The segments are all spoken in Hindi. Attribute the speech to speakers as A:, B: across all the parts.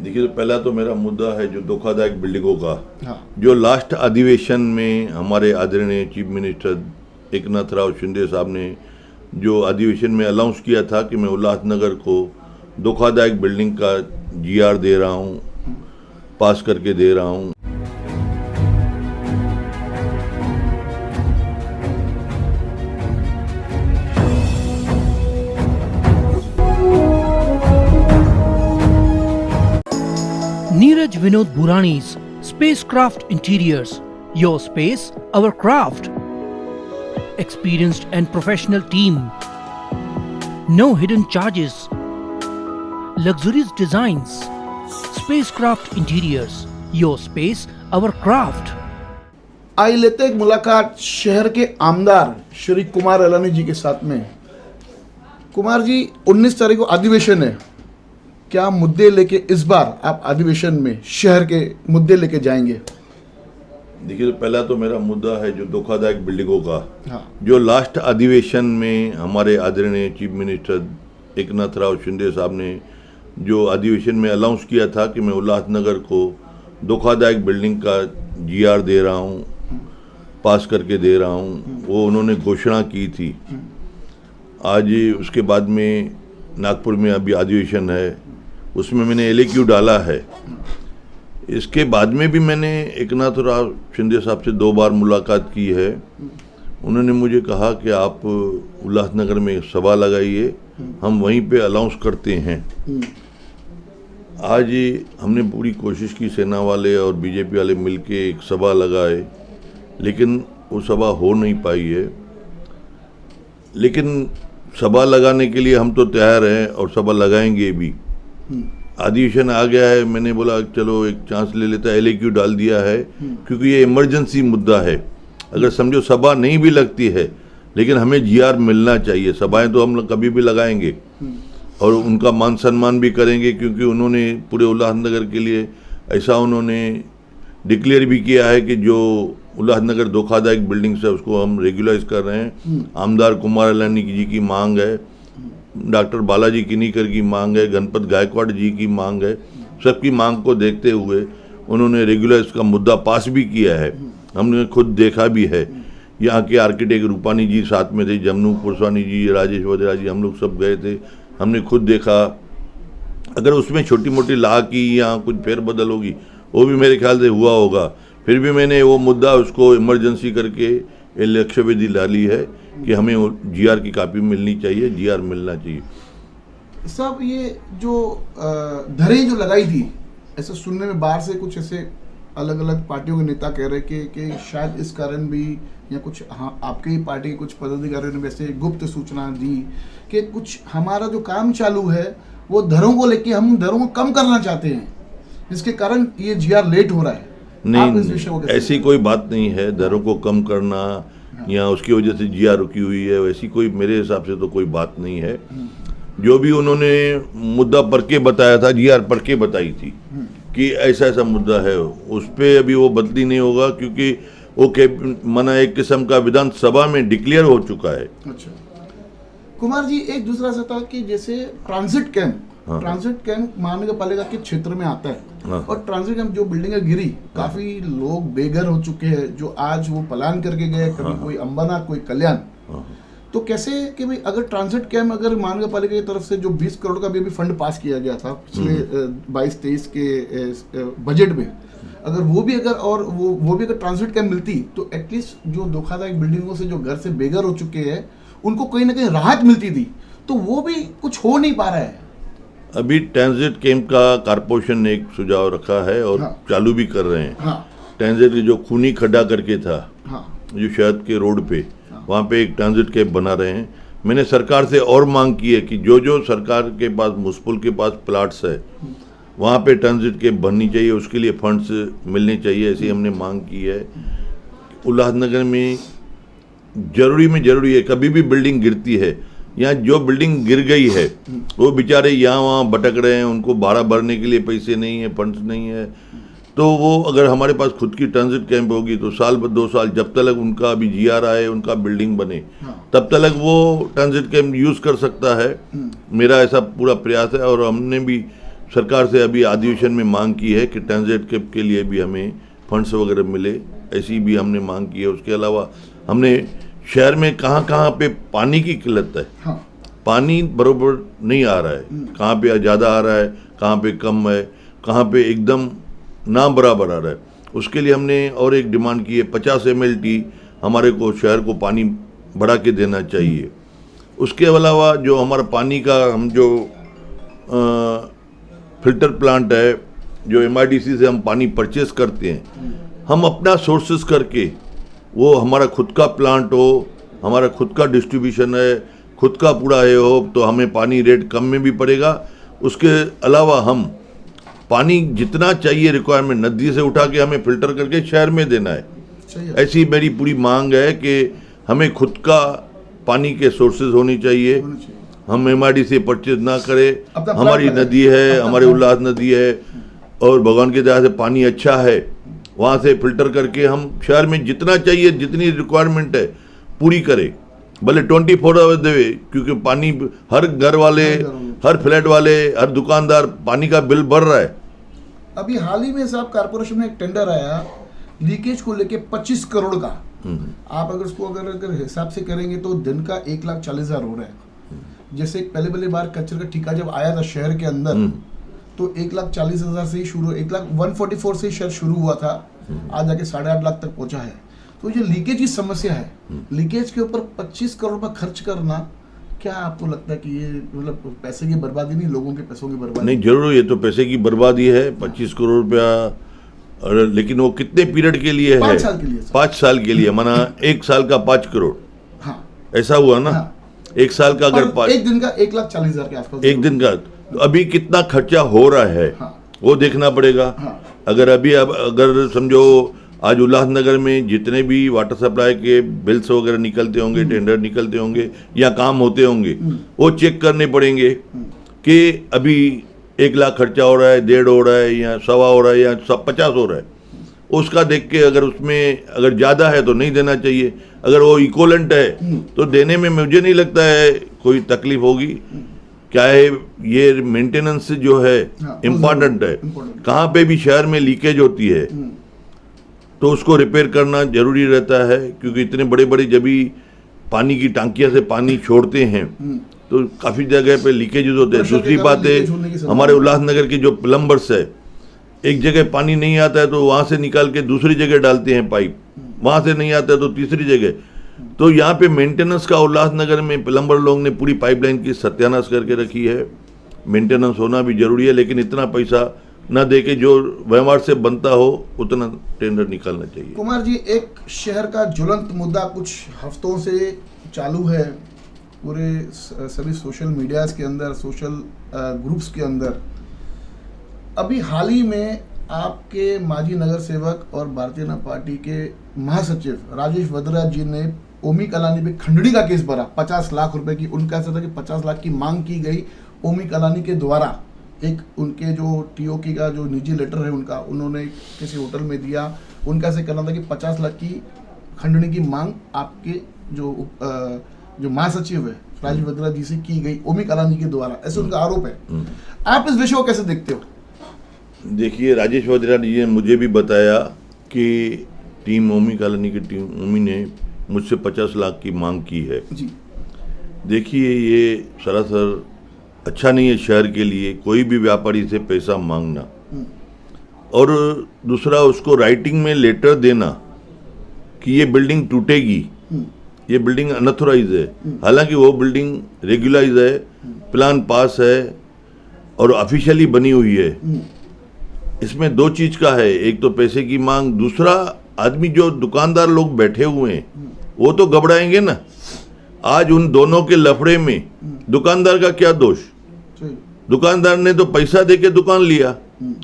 A: देखिए, तो पहला तो मेरा मुद्दा है जो धोखादायक बिल्डिंगों का।
B: हाँ।
A: जो लास्ट अधिवेशन में हमारे आदरणीय चीफ मिनिस्टर एकनाथ राव शिंदे साहब ने जो अधिवेशन में अनाउंस किया था कि मैं उल्लासनगर को धोखादायक बिल्डिंग का जीआर दे रहा हूँ, पास करके दे रहा हूँ।
C: Neeraj Vinod Burani's Spacecraft Interiors. Your space, our craft. Experienced and professional team. No hidden charges. Luxurious designs. Spacecraft Interiors. Your space, our craft.
B: आई लेते एक मुलाकात शहर के आमदार श्री कुमार अलानी जी के साथ में। कुमार जी, 19 तारीख को अधिवेशन है, क्या मुद्दे लेके इस बार आप अधिवेशन में शहर के मुद्दे लेके जाएंगे?
A: देखिए, तो पहला तो मेरा मुद्दा है जो धोखादायक बिल्डिंगों का।
B: हाँ।
A: जो लास्ट अधिवेशन में हमारे आदरणीय चीफ मिनिस्टर एकनाथ राव शिंदे साहब ने जो अधिवेशन में अनाउंस किया था कि मैं उल्लासनगर को धोखादायक बिल्डिंग का जीआर दे रहा हूँ, पास करके दे रहा हूँ, वो उन्होंने घोषणा की थी। आज उसके बाद में नागपुर में अभी अधिवेशन है, उसमें मैंने एलएक्यू डाला है। इसके बाद में भी मैंने एकनाथ राव शिंदे साहब से 2 बार मुलाकात की है। उन्होंने मुझे कहा कि आप उल्लासनगर में सभा लगाइए, हम वहीं पे अनाउंस करते हैं। आज हमने पूरी कोशिश की, सेना वाले और बीजेपी वाले मिलके एक सभा लगाए, लेकिन वो सभा हो नहीं पाई है। लेकिन सभा लगाने के लिए हम तो तैयार हैं और सभा लगाएंगे भी। अधिवेशन आ गया है, मैंने बोला चलो एक चांस ले लेता है, एलएक्यू डाल दिया है, क्योंकि ये इमरजेंसी मुद्दा है। अगर समझो सभा नहीं भी लगती है, लेकिन हमें जीआर मिलना चाहिए। सभाएं तो हम लोग कभी भी लगाएंगे और उनका मान सम्मान भी करेंगे, क्योंकि उन्होंने पूरे उल्लासनगर के लिए ऐसा उन्होंने डिक्लेयर भी किया है कि जो उल्लासनगर धोखादायक बिल्डिंग्स है उसको हम रेगुलाइज कर रहे हैं। आमदार कुमार अलानी जी की मांग है, डॉक्टर बालाजी किनीकर की मांग है, गणपत गायकवाड़ जी की मांग है। सबकी मांग को देखते हुए उन्होंने रेगुलाइज का मुद्दा पास भी किया है। हमने खुद देखा भी है, यहाँ के आर्किटेक्ट रूपानी जी साथ में थे, जमनू पुरस्वानी जी, राजेश वडेरा जी, हम लोग सब गए थे, हमने खुद देखा। अगर उसमें छोटी मोटी ला की या कुछ फेरबदल होगी, वो भी मेरे ख्याल से हुआ होगा, फिर भी मैंने वो मुद्दा उसको इमरजेंसी करके लक्ष्य विधि डाली है कि हमें जीआर की कापी मिलनी चाहिए, जीआर मिलना चाहिए।
B: सब ये जो धरे जो लगाई थी, ऐसे सुनने में बाहर से कुछ ऐसे अलग अलग पार्टियों के नेता कह रहे कि शायद इस कारण भी, या कुछ हाँ आपके ही पार्टी के कुछ पदाधिकारियों ने वैसे गुप्त सूचना दी कि कुछ हमारा जो काम चालू है वो धरों को लेके हम धरों को कम करना चाहते हैं, जिसके कारण ये जीआर लेट हो रहा है।
A: नहीं, ऐसी कोई बात नहीं है दरों को कम करना या उसकी वजह से जीआर रुकी हुई है, वैसी कोई मेरे हिसाब से तो कोई बात नहीं है। जो भी उन्होंने मुद्दा पढ़ के बताया था, जीआर पढ़ के बताई थी कि ऐसा ऐसा मुद्दा है, उस पर अभी वो बदली नहीं होगा, क्योंकि वो माना एक किस्म का विधानसभा में डिक्लेयर हो चुका है।
B: अच्छा कुमार जी, एक दूसरा सा था कि जैसे ट्रांजिट कैंप महानगर पालिका के क्षेत्र में आता है। हाँ। और ट्रांजिट कैंप जो बिल्डिंगें गिरी, काफी लोग बेघर हो चुके हैं, जो आज वो पलायन करके गए, कभी कोई अंबानाथ, कोई कल्याण। तो कैसे कि भाई अगर ट्रांजिट कैंप, अगर महानगर पालिका की तरफ से जो 20 करोड़ का भी फंड पास किया गया था पिछले 22-23 के बजट में, अगर वो भी अगर ट्रांजिट कैंप मिलती, तो एटलीस्ट जो धोखादायक बिल्डिंगों से जो घर से बेघर हो चुके हैं उनको कहीं ना कहीं राहत मिलती थी। तो वो भी कुछ हो नहीं पा रहा है।
A: अभी ट्रांजिट कैंप का कारपोरेशन ने एक सुझाव रखा है और हाँ। चालू भी कर रहे हैं। हाँ। ट्रांजिट जो खूनी खड्डा करके था, हाँ। जो शहर के रोड पे, हाँ। वहाँ पे एक ट्रांजिट कैंप बना रहे हैं। मैंने सरकार से और मांग की है कि जो जो सरकार के पास, मुस्पुल के पास प्लाट्स है, वहाँ पे ट्रांजिट कैंप बननी चाहिए, उसके लिए फंड्स मिलने चाहिए, ऐसी हमने मांग की है। उल्लासनगर में जरूरी है, कभी भी बिल्डिंग गिरती है, यहाँ जो बिल्डिंग गिर गई है वो बेचारे यहाँ वहाँ भटक रहे हैं, उनको भाड़ा भरने के लिए पैसे नहीं है, फंड्स नहीं है। तो वो अगर हमारे पास खुद की ट्रांजिट कैंप होगी तो साल 2 साल जब तक उनका अभी जीआर आए, उनका बिल्डिंग बने, तब तक वो ट्रांजिट कैंप यूज़ कर सकता है। मेरा ऐसा पूरा प्रयास है और हमने भी सरकार से अभी अधिवेशन में मांग की है कि ट्रांजिट कैंप के लिए भी हमें फंड्स वगैरह मिले, ऐसी भी हमने मांग की है। उसके अलावा हमने शहर में कहाँ कहाँ पे पानी की किल्लत है,
B: हाँ।
A: पानी बरोबर नहीं आ रहा है, कहाँ पे ज़्यादा आ रहा है, कहाँ पे कम है, कहाँ पे एकदम ना बराबर आ रहा है। उसके लिए हमने और एक डिमांड की है, 50 ml हमारे को शहर को पानी बढ़ा के देना चाहिए। उसके अलावा जो हमारा पानी का हम जो फिल्टर प्लांट है, जो MIDC से हम पानी परचेस करते हैं, हम अपना सोर्सेस करके, वो हमारा खुद का प्लांट हो, हमारा खुद का डिस्ट्रीब्यूशन है, खुद का पूरा है हो, तो हमें पानी रेट कम में भी पड़ेगा। उसके अलावा हम पानी जितना चाहिए रिक्वायरमेंट नदी से उठा के हमें फिल्टर करके शहर में देना है।
B: सही है।
A: ऐसी मेरी पूरी मांग है कि हमें खुद का पानी के सोर्सेज होनी चाहिए, हम MIDC से परचेज ना करें।
B: अपना
A: हमारी
B: प्लांट
A: नदी है, हमारे उल्लास नदी है, और भगवान की दया से पानी अच्छा है, वहाँ से फिल्टर करके हम शहर में जितना चाहिए, जितनी रिक्वायरमेंट है पूरी करें। भले 24 आवर्स देवे, क्योंकि पानी हर घर वाले, हर फ्लैट वाले, हर दुकानदार पानी का बिल भर रहा है।
B: अभी हाल ही में साहब कारपोरेशन में एक टेंडर आया लीकेज को लेके 25 करोड़ का। आप अगर उसको अगर हिसाब से करेंगे तो दिन का 1,40,000 हो रहा है। जैसे पहले बार कचरे का ठेका जब आया था शहर के अंदर, तो 1,40,000 से ही शुरू, 1,144 से ही शायद शुरू हुआ था, आज जाके 8.5 लाख तक पहुंचा है। तो ये लीकेज की समस्या है, लीकेज के ऊपर 25 करोड़ रुपए खर्च करना, क्या आपको लगता है कि ये मतलब पैसे की बर्बादी नहीं, लोगों के पैसों की बर्बादी?
A: नहीं, जरूर ये तो पैसे की बर्बादी है। 25 करोड़ रुपया, लेकिन वो कितने पीरियड के लिए है?
B: 5 साल के लिए।
A: 5 साल के लिए, माना 1 साल का 5 करोड़।
B: हाँ,
A: ऐसा हुआ ना।
B: हाँ।
A: 1 साल का अगर
B: एक दिन का 1,40,000 के आसपास,
A: एक दिन का, तो अभी कितना खर्चा हो रहा है,
B: हाँ।
A: वो देखना पड़ेगा।
B: हाँ।
A: अगर अभी अगर समझो आज उल्लासनगर में जितने भी वाटर सप्लाई के बिल्स वगैरह निकलते होंगे, टेंडर निकलते होंगे या काम होते होंगे, वो चेक करने पड़ेंगे कि अभी 1 लाख खर्चा हो रहा है, 1.5 हो रहा है, या 1.25 हो रहा है, या 50 हो रहा है। उसका देख के अगर उसमें अगर ज़्यादा है तो नहीं देना चाहिए, अगर वो इक्वलेंट है तो देने में मुझे नहीं लगता है कोई तकलीफ होगी। क्या है, ये मेंटेनेंस जो है इम्पॉर्टेंट है। कहाँ पे भी शहर में लीकेज होती है तो उसको रिपेयर करना जरूरी रहता है, क्योंकि इतने बड़े बड़े जब भी पानी की टांकियां से पानी छोड़ते हैं तो काफ़ी जगह पे लीकेजेस होते हैं। दूसरी बात है, हमारे उल्लासनगर के जो प्लम्बर्स है, एक जगह पानी नहीं आता है तो वहाँ से निकाल के दूसरी जगह डालते हैं पाइप, वहाँ से नहीं आता है तो तीसरी जगह। तो यहाँ पे मेंटेनेंस का उल्लासनगर में प्लम्बर लोग ने पूरी पाइपलाइन की सत्यानाश करके रखी है। मेंटेनेंस होना भी जरूरी है, लेकिन इतना पैसा ना दे के जो व्यवहार से बनता हो उतना टेंडर निकालना चाहिए।
B: कुमार जी, एक शहर का ज्वलंत मुद्दा कुछ हफ्तों से चालू है पूरे सभी सोशल मीडियाज के अंदर, सोशल ग्रुप्स के अंदर। अभी हाल ही में आपके माजी नगर सेवक और भारतीय जनता पार्टी के महासचिव राजेश वद्रा जी ने ओमी कलानी पे खंडनी का केस भरा 50 लाख रुपए की। उनका ऐसा था कि 50 लाख की मांग की गई ओमी कलानी के द्वारा। एक उनके जो TOK का जो निजी लेटर है उनका, उन्होंने किसी होटल में दिया। उनका ऐसे कहना था कि 50 लाख की खंडनी की मांग आपके जो महासचिव है राजेश वद्रा जी से की गई ओमी कलानी के द्वारा, ऐसे उनका आरोप है। आप इस विषय को कैसे देखते हो?
A: देखिए, राजेश वद्रा जी ने मुझे भी बताया कि टीम ओमी कॉलोनी की टीम ओमी ने मुझसे 50 लाख की मांग की है
B: जी।
A: देखिए, ये सरासर अच्छा नहीं है शहर के लिए, कोई भी व्यापारी से पैसा मांगना, और दूसरा उसको राइटिंग में लेटर देना कि ये बिल्डिंग टूटेगी, ये बिल्डिंग अनऑथोराइज है, हालांकि वो बिल्डिंग रेगुलाइज है, प्लान पास है और ऑफिशियली बनी हुई है। इसमें 2 चीज का है, एक तो पैसे की मांग, दूसरा आदमी जो दुकानदार लोग बैठे हुए हैं वो तो घबराएंगे ना। आज उन दोनों के लफड़े में दुकानदार का क्या दोष? दुकानदार ने तो पैसा देके दुकान लिया,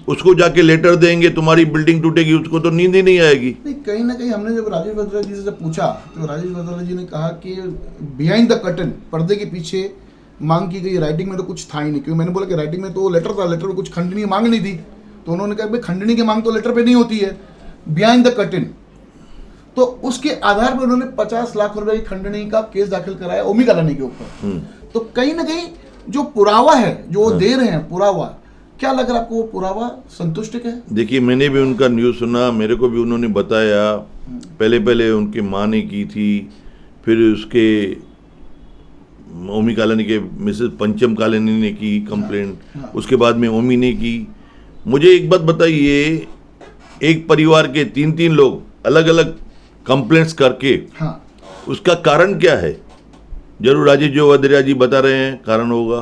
A: उसको जाके लेटर देंगे तुम्हारी बिल्डिंग टूटेगी, उसको तो नींद ही नहीं आएगी।
B: नहीं, कहीं ना कहीं हमने जब राजेश वद्रा जी से जब पूछा तो राजेश वद्रा जी ने कहा कि बिहाइंड द कर्टन, पर्दे के पीछे मांग की गई, राइटिंग में तो कुछ था ही नहीं। क्योंकि मैंने बोला कि राइटिंग में तो लेटर था, लेटर में कुछ खंडनी की मांग नहीं थी। तो उन्होंने कहा भाई खंडनी की मांग तो लेटर पे नहीं होती है, बिहाइंड द कर्टन। तो उसके आधार पर उन्होंने 50 लाख रुपए की खंडनी का केस दाखिल कराया ओमी कॉलोनी के ऊपर। तो कहीं ना कहीं जो पुरावा है जो दे रहे हैं पुरावा, क्या लग रहा है आपको, वो पुरावा संतुष्ट है?
A: देखिए, मैंने भी उनका न्यूज़ सुना, मेरे को भी उन्होंने बताया। पहले उनकी माँ ने की थी, फिर उसके ओमी कालानी के मिसेस पंचम कालानी ने की कंप्लेंट, उसके बाद में ओमी ने की। मुझे एक बात बताइए, एक परिवार के 3-3 लोग अलग अलग कंप्लेंट्स करके उसका कारण क्या है? जरूर राजेश जो वद्रिया जी बता रहे हैं कारण होगा,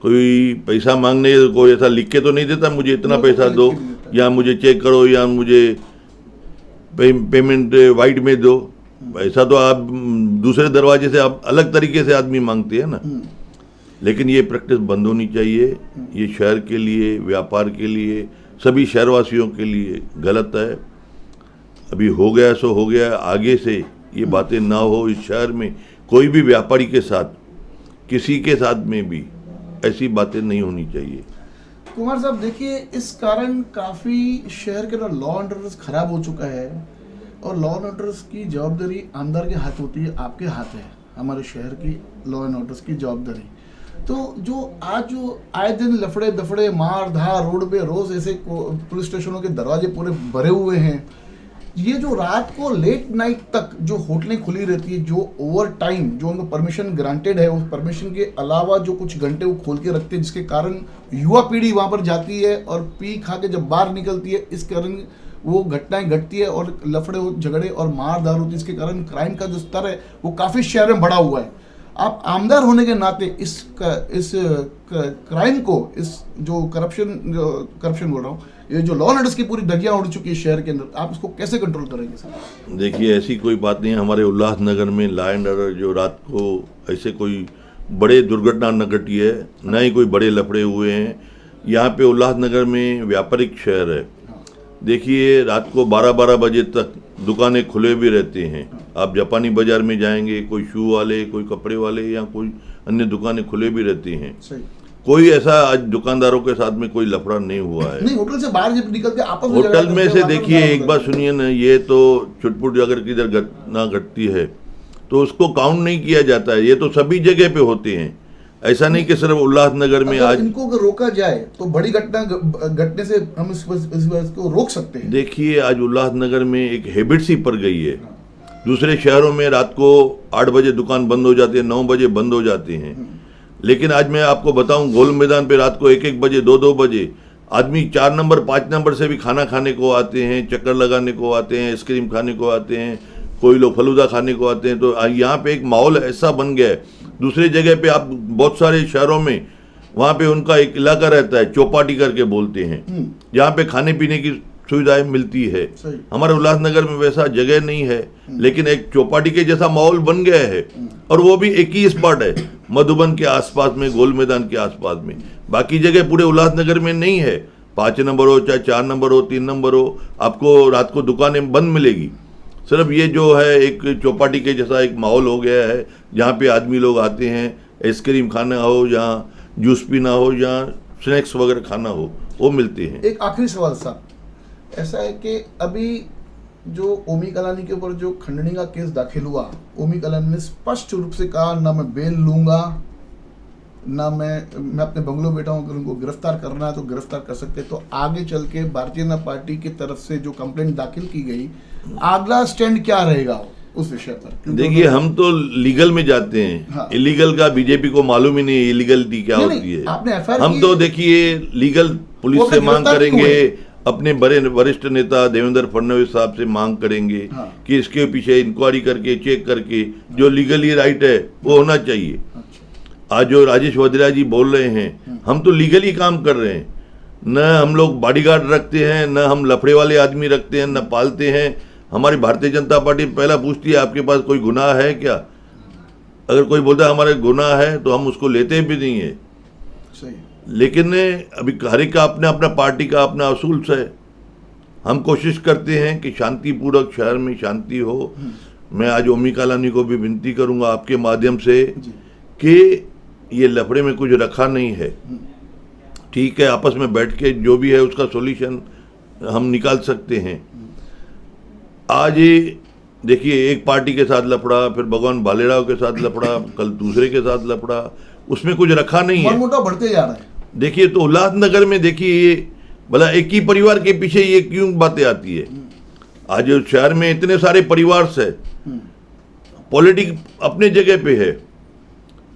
A: कोई पैसा मांगने, कोई ऐसा लिख के तो नहीं देता मुझे इतना पैसा दो, या मुझे चेक करो, या मुझे पेमेंट वाइट में दो। ऐसा तो आप दूसरे दरवाजे से आप अलग तरीके से आदमी मांगते हैं ना। लेकिन ये प्रैक्टिस बंद होनी चाहिए। ये शहर के लिए, व्यापार के लिए, सभी शहरवासियों के लिए गलत है। अभी हो गया सो हो गया, आगे से ये बातें ना हो। इस शहर में कोई भी व्यापारी के साथ, किसी के साथ में भी ऐसी बातें नहीं होनी चाहिए।
B: कुमार साहब देखिए, इस कारण काफी शहर के लॉ एंड ऑर्डर खराब हो चुका है, और लॉ एंड ऑर्डर की जवाबदारी आमदार के हाथ होती है, आपके हाथ है हमारे शहर की लॉ एंड ऑर्डर की जवाबदारी। तो जो आए दिन लफड़े दफड़े, मार धार, रोड पे रोज ऐसे पुलिस स्टेशनों के दरवाजे पूरे भरे हुए हैं। ये जो रात को लेट नाइट तक जो होटलें खुली रहती है, जो ओवर टाइम जो उनको परमिशन ग्रांटेड है, उस परमिशन के अलावा जो कुछ घंटे वो खोल के रखते हैं, जिसके कारण युवा पीढ़ी वहाँ पर जाती है और पी खा के जब बाहर निकलती है, इस कारण वो घटनाएं घटती है और लफड़े झगड़े और मार धार होती है। इसके कारण क्राइम का जो स्तर है वो काफ़ी शहर में बढ़ा हुआ है। आप आमदार होने के नाते इस क्राइम को, इस जो करप्शन बोल रहा हूँ, ये जो लॉ एंड ऑर्डर की पूरी दगियां उड़ चुकी है शहर के अंदर, आप इसको कैसे कंट्रोल करेंगे सर?
A: देखिए, ऐसी कोई बात नहीं है। हमारे उल्लासनगर में लॉ एंड ऑर्डर जो रात को ऐसे कोई बड़े दुर्घटना न घटी है, न ही कोई बड़े लफड़े हुए हैं। यहाँ पे उल्लासनगर में व्यापारिक शहर है। देखिए, रात को 12-12 बजे तक दुकानें खुले भी रहते हैं। आप जापानी बाजार में जाएंगे, कोई शू वाले, कोई कपड़े वाले, या कोई अन्य दुकानें खुले भी रहती हैं। कोई ऐसा आज दुकानदारों के साथ में कोई लफड़ा नहीं हुआ है।
B: नहीं, होटल से बाहर जब निकलते आपस में
A: होटल में से देखिए, एक बात सुनिए ना, ये तो छुटपुट अगर किधर घटना घटती है तो उसको काउंट नहीं किया जाता है। ये तो सभी जगह पे होते हैं, ऐसा नहीं कि सिर्फ उल्लासनगर में। आज
B: इनको अगर रोका जाए तो बड़ी घटना घटने से हम इसको रोक सकते हैं।
A: देखिए, आज उल्लासनगर में एक हैबिट सी पड़ गई है। दूसरे शहरों में रात को 8 बजे दुकान बंद हो जाती है, 9 बजे बंद हो जाते हैं। लेकिन आज मैं आपको बताऊं, गोल मैदान पे रात को 1-1 बजे, 2-2 बजे आदमी 4 नंबर 5 नंबर से भी खाना खाने को आते हैं, चक्कर लगाने को आते हैं, आइसक्रीम खाने को आते हैं, कोई लोग फलूदा खाने को आते हैं। तो यहाँ पे एक माहौल ऐसा बन गया है। दूसरी जगह पे आप बहुत सारे शहरों में वहाँ पे उनका एक इलाका रहता है, चौपाटी करके बोलते हैं, जहाँ पे खाने पीने की सुविधाएं मिलती है। हमारे उल्लासनगर में वैसा जगह नहीं है, लेकिन एक चौपाटी के जैसा माहौल बन गया है। और वो भी एक ही स्पॉट है, मधुबन के आसपास में, गोल मैदान के आसपास में। बाकी जगह पूरे उल्लासनगर में नहीं है। 5 नंबर हो, चाहे 4 नंबर हो, 3 नंबर हो, आपको रात को दुकानें बंद मिलेगी। सिर्फ ये जो है एक चौपाटी के जैसा एक माहौल हो गया है, जहाँ पे आदमी लोग आते हैं, आइसक्रीम खाना हो, जहाँ जूस पीना हो, जहाँ स्नैक्स वगैरह खाना हो, वो मिलते हैं।
B: एक आखिरी सवाल साहब, ऐसा है कि अभी जो ओमी कालानी के ऊपर जो खंडनी का केस दाखिल हुआ, ओमी कालानी ने स्पष्ट रूप से कहा, ना मैं बेल लूंगा, ना मैं अपने बंगलो बैठा हूँ, अगर उनको गिरफ्तार करना है तो गिरफ्तार कर सकते। तो आगे चल के भारतीय जनता पार्टी की तरफ से जो कंप्लेंट दाखिल की गई, अगला स्टैंड क्या रहेगा उस विषय पर?
A: देखिए, हम तो लीगल में जाते हैं। हाँ। इलीगल का बीजेपी को मालूम ही नहीं इलीगलिटी क्या होती है।
B: आपने
A: हम तो देखिए लीगल पुलिस से मांग करेंगे, अपने बड़े वरिष्ठ नेता देवेंद्र फडणवीस साहब से मांग करेंगे। हाँ। कि इसके पीछे इंक्वायरी करके, चेक करके जो लीगली राइट है वो होना चाहिए। आज जो राजेश वद्रिया जी बोल रहे हैं, हम तो लीगली काम कर रहे हैं। न हम लोग बॉडीगार्ड रखते हैं, न हम लफड़े वाले आदमी रखते हैं, न पालते हैं। हमारी भारतीय जनता पार्टी पहला पूछती है आपके पास कोई गुनाह है क्या? अगर कोई बोलता है हमारे गुनाह है तो हम उसको लेते भी नहीं है।
B: सही।
A: लेकिन अभी हर एक का अपना अपना पार्टी का अपना असूल है। हम कोशिश करते हैं कि शांतिपूर्वक शहर में शांति हो। मैं आज ओमी कालानी को भी विनती करूंगा आपके माध्यम से कि ये लफड़े में कुछ रखा नहीं है। ठीक है, आपस में बैठ के जो भी है उसका सॉल्यूशन हम निकाल सकते हैं। आज देखिए, एक पार्टी के साथ लफड़ा, फिर भगवान भालेराव के साथ लफड़ा, कल दूसरे के साथ लफड़ा, उसमें कुछ रखा नहीं है।
B: मोटा बढ़ते जा रहा है।
A: देखिए तो उल्लासनगर में देखिए ये भला एक ही परिवार के पीछे ये क्यों बातें आती है। आज शहर में इतने सारे परिवार है, पॉलिटिक्स अपने जगह पे है,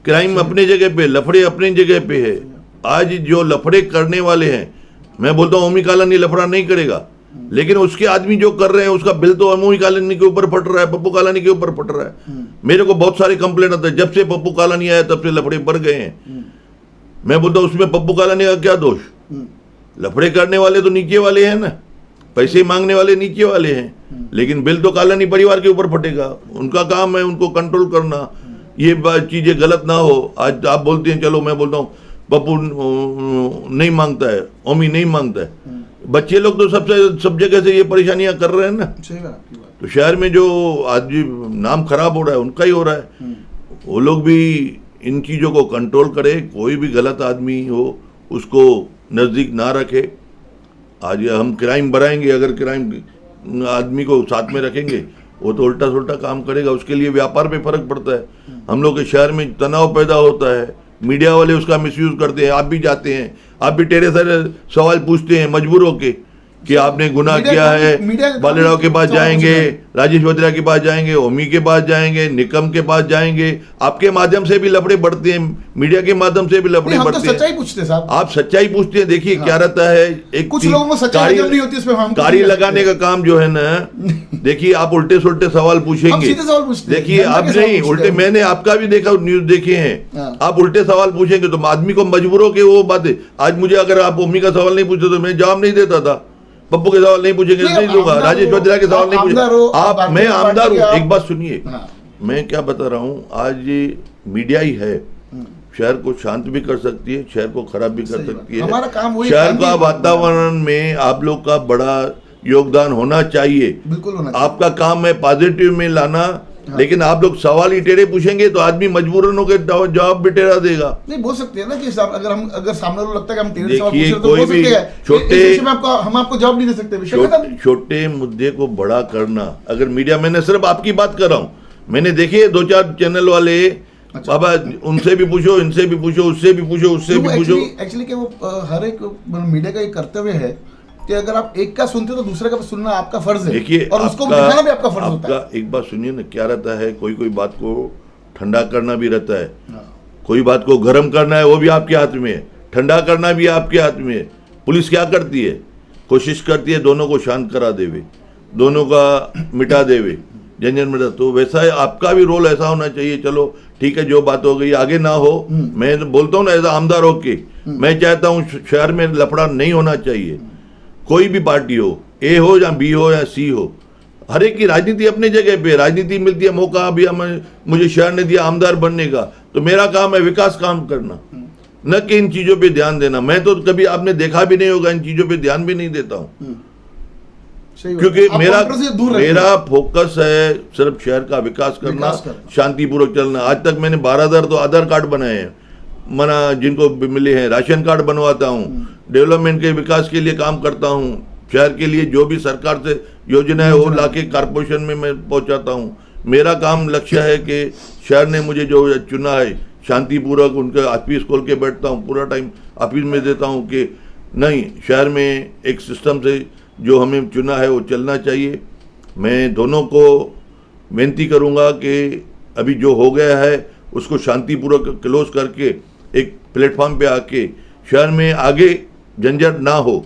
A: क्राइम अपने जगह पे, लफड़े अपने जगह पे है। आज जो लफड़े करने वाले हैं, मैं बोलता हूँ ओमी कालानी लफड़ा नहीं करेगा, लेकिन उसके आदमी जो कर रहे हैं उसका बिल तो ओमी कालानी के ऊपर फट रहा है, पप्पू कालानी के ऊपर फट रहा है। मेरे को बहुत सारे कंप्लेंट आते हैं, जब से पप्पू कालानी आया तब से लफड़े बढ़ गए हैं। मैं बोलता हूँ उसमें पप्पू कालानी का क्या दोष? लफड़े करने वाले तो नीचे वाले हैं ना, पैसे मांगने वाले नीचे वाले हैं, लेकिन बिल तो कालानी परिवार के ऊपर फटेगा। उनका काम है उनको कंट्रोल करना, ये चीजें गलत ना हो। आज आप बोलते हैं, चलो मैं बोलता हूँ पप्पू नहीं मांगता है, ओमी नहीं मांगता है, बच्चे लोग तो सब जगह से ये परेशानियां कर रहे हैं ना।
B: सही बात, आपकी बात।
A: तो शहर में जो आज नाम खराब हो रहा है उनका ही हो रहा है। वो लोग भी इन चीज़ों को कंट्रोल करे, कोई भी गलत आदमी हो उसको नज़दीक ना रखे। आज हम क्राइम बढ़ाएंगे, अगर क्राइम आदमी को साथ में रखेंगे वो तो उल्टा सुल्टा काम करेगा, उसके लिए व्यापार पे फर्क पड़ता है। हम लोग के शहर में तनाव पैदा होता है, मीडिया वाले उसका मिसयूज करते हैं। आप भी जाते हैं, आप भी टेढ़े सारे सवाल पूछते हैं मजबूर होके कि आपने गुनाह किया है। बालेराव के पास जाएंगे, राजेश वद्रा के पास जाएंगे, ओमी के पास जाएंगे, निकम के पास जाएंगे। आपके माध्यम से भी लफड़े बढ़ते हैं, मीडिया के माध्यम से भी लफड़े बढ़ते हैं।
B: सच्चाई पूछते हैं साहब,
A: आप सच्चाई पूछते हैं। देखिए क्या रहता है, एक
B: कुछ लोगों को सच्चाई नहीं होती, इसमें हम
A: कारी लगाने का काम जो है ना, देखिए आप उल्टे सुल्टे सवाल पूछेंगे। देखिए आप नहीं उल्टे, मैंने आपका भी देखा, न्यूज देखे हैं, आप उल्टे सवाल पूछेंगे तो आदमी को मजबूर हो के वो बातें। आज मुझे अगर आप ओमी का सवाल नहीं पूछते तो मैं जवाब नहीं देता था, पप्पू के सवाल नहीं पूछेंगे नहीं दूंगा, राजेश वद्रा के सवाल नहीं पूछेंगे। आप मैं आमदार हूँ, एक बात सुनिए, मैं क्या बता रहा हूँ। आज मीडिया ही है, शहर को शांत भी कर सकती है, शहर को खराब भी कर सकती है।
B: हमारा काम वही,
A: शहर का वातावरण में आप लोग का बड़ा योगदान होना चाहिए, बिल्कुल होना चाहिए। आपका काम है पॉजिटिव में लाना, लेकिन आप लोग सवाल ही टेढ़े पूछेंगे तो आदमी मजबूरन होकर जवाब भी टेढ़ा देगा।
B: नहीं बोल सकते हैं ना कि अगर सामने वाला लगता है कि हम टेढ़े सवाल पूछ रहे हैं तो
A: कोई भी छोटे
B: हम आपको जवाब नहीं दे सकते।
A: छोटे मुद्दे को बड़ा करना, अगर मीडिया, मैंने सिर्फ आपकी बात कर रहा हूँ, मैंने देखिए 2-4 चैनल वाले, बाबा उनसे भी पूछो, इनसे भी पूछो, उससे भी पूछो, उससे भी पूछो।
B: एक्चुअली कि वो हर एक मीडिया का एक कर्तव्य है कि अगर आप एक का सुनते हो तो दूसरे का सुनना आपका फर्ज है।
A: देखिए
B: और उसको दिखाना भी आपका फर्ज होता है।
A: एक बात सुनिए ना, क्या रहता है, कोई बात को ठंडा करना भी रहता है, कोई बात को गर्म करना है वो भी आपके हाथ में है, ठंडा करना भी आपके हाथ में है। पुलिस क्या करती है, कोशिश करती है दोनों को शांत करा देवे, दोनों का मिटा देवे, झंझट मिटा। तो वैसा है, आपका भी रोल ऐसा होना चाहिए। चलो ठीक है, जो बात हो गई आगे ना हो। मैं बोलता हूँ ना, एज आमदार होके मैं चाहता हूँ शहर में लफड़ा नहीं होना चाहिए। कोई भी पार्टी हो, ए हो या बी हो या सी हो, हर एक की राजनीति अपने जगह पे, राजनीति मिलती है मौका। अभी मुझे शहर ने दिया आमदार बनने का, तो मेरा काम है विकास काम करना, न कि इन चीजों पे ध्यान देना। मैं तो कभी आपने देखा भी नहीं होगा, इन चीजों पे ध्यान भी नहीं देता हूँ, क्योंकि मेरा फोकस है सिर्फ शहर का विकास करना, शांतिपूर्वक चलना। आज तक मैंने 12,000 तो आधार कार्ड बनाए हैं, मना जिनको मिले हैं, राशन कार्ड बनवाता हूँ, डेवलपमेंट के विकास के लिए काम करता हूँ। शहर के लिए जो भी सरकार से योजना है वो लाके कारपोरेशन में मैं पहुँचाता हूँ। मेरा काम लक्ष्य है कि शहर ने मुझे जो चुना है शांतिपूर्वक उनके ऑफिस खोल के बैठता हूँ, पूरा टाइम ऑफिस में देता हूँ कि नहीं, शहर में एक सिस्टम से जो हमें चुना है वो चलना चाहिए। मैं दोनों को विनती करूँगा कि अभी जो हो गया है उसको शांतिपूर्वक क्लोज करके एक प्लेटफॉर्म पे आके शहर में आगे झंझट ना हो।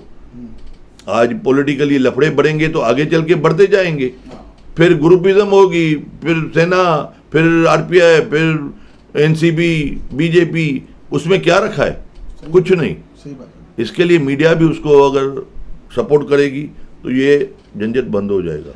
A: आज पॉलिटिकली लफड़े बढ़ेंगे तो आगे चल के बढ़ते जाएंगे, फिर ग्रुपिज्म होगी, फिर सेना, फिर आरपीआई, फिर एनसीबी, बीजेपी, उसमें क्या रखा है? कुछ नहीं। इसके लिए मीडिया भी उसको अगर सपोर्ट करेगी तो ये झंझट बंद हो जाएगा।